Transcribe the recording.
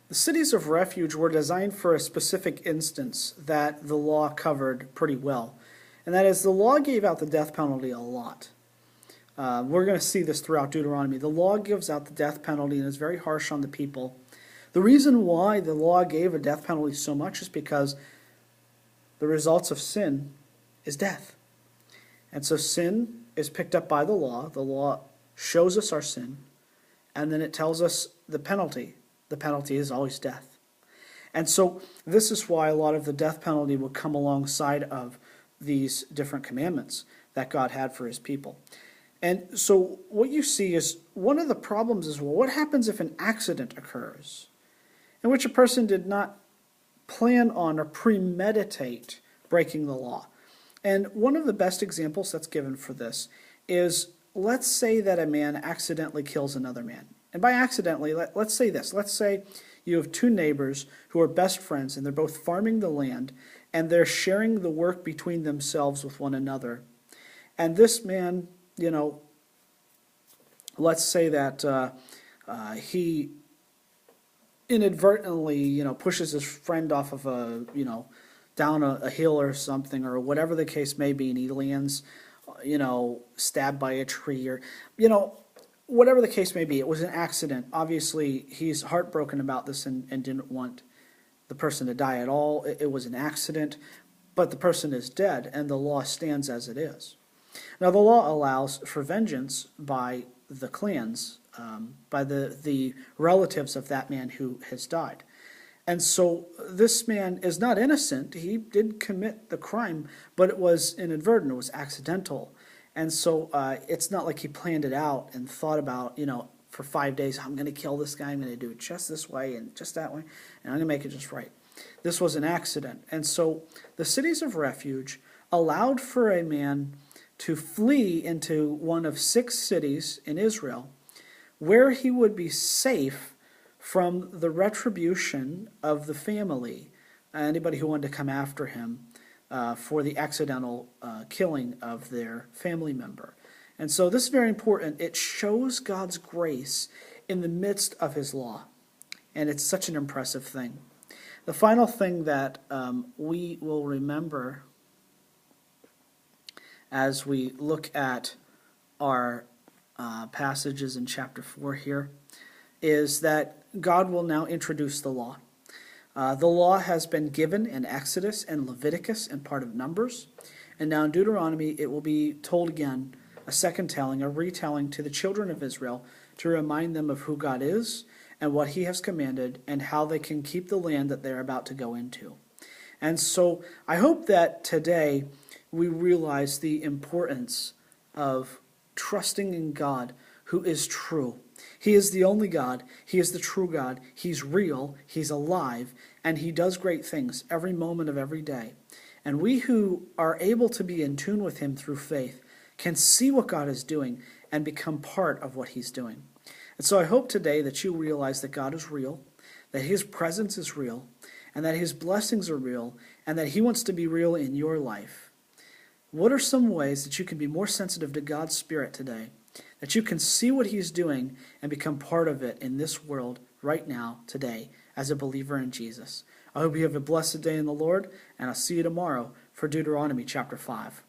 The cities of refuge were designed for a specific instance that the law covered pretty well. And that is, the law gave out the death penalty a lot. We're going to see this throughout Deuteronomy. The law gives out the death penalty and is very harsh on the people. The reason why the law gave a death penalty so much is because the results of sin is death. And so sin is picked up by the law. The law shows us our sin, and then it tells us the penalty. The penalty is always death. And so this is why a lot of the death penalty will come alongside of these different commandments that God had for his people. And so what you see is one of the problems is, well, what happens if an accident occurs in which a person did not plan on or premeditate breaking the law? And one of the best examples that's given for this is, let's say that a man accidentally kills another man. And by accidentally, let's say this. Let's say you have two neighbors who are best friends, and they're both farming the land, and they're sharing the work between themselves with one another. And this man, let's say that he inadvertently, pushes his friend off of down a hill or something, or whatever the case may be, and he lands, stabbed by a tree, or, whatever the case may be. It was an accident. Obviously, he's heartbroken about this and didn't want the person to die at all. It was an accident, but the person is dead, and the law stands as it is. Now, the law allows for vengeance by the clans, by the relatives of that man who has died. And so this man is not innocent. He did commit the crime, but it was inadvertent. It was accidental. And so it's not like he planned it out and thought about, for 5 days, I'm going to kill this guy. I'm going to do it just this way and just that way, and I'm going to make it just right. This was an accident. And so the cities of refuge allowed for a man to flee into one of 6 cities in Israel where he would be safe from the retribution of the family, anybody who wanted to come after him for the accidental killing of their family member. And so this is very important. It shows God's grace in the midst of his law. And it's such an impressive thing. The final thing that we will remember as we look at our passages in chapter 4 here is that God will now introduce the law. The law has been given in Exodus and Leviticus and part of Numbers. And now in Deuteronomy, it will be told again, a second telling, a retelling to the children of Israel to remind them of who God is and what he has commanded and how they can keep the land that they're about to go into. And so I hope that today we realize the importance of trusting in God who is true. He is the only God. He is the true God. He's real. He's alive. And he does great things every moment of every day. And we who are able to be in tune with him through faith can see what God is doing and become part of what he's doing. And so I hope today that you realize that God is real, that his presence is real, and that his blessings are real, and that he wants to be real in your life. What are some ways that you can be more sensitive to God's Spirit today, that you can see what he's doing and become part of it in this world right now, today, as a believer in Jesus? I hope you have a blessed day in the Lord, and I'll see you tomorrow for Deuteronomy chapter 5.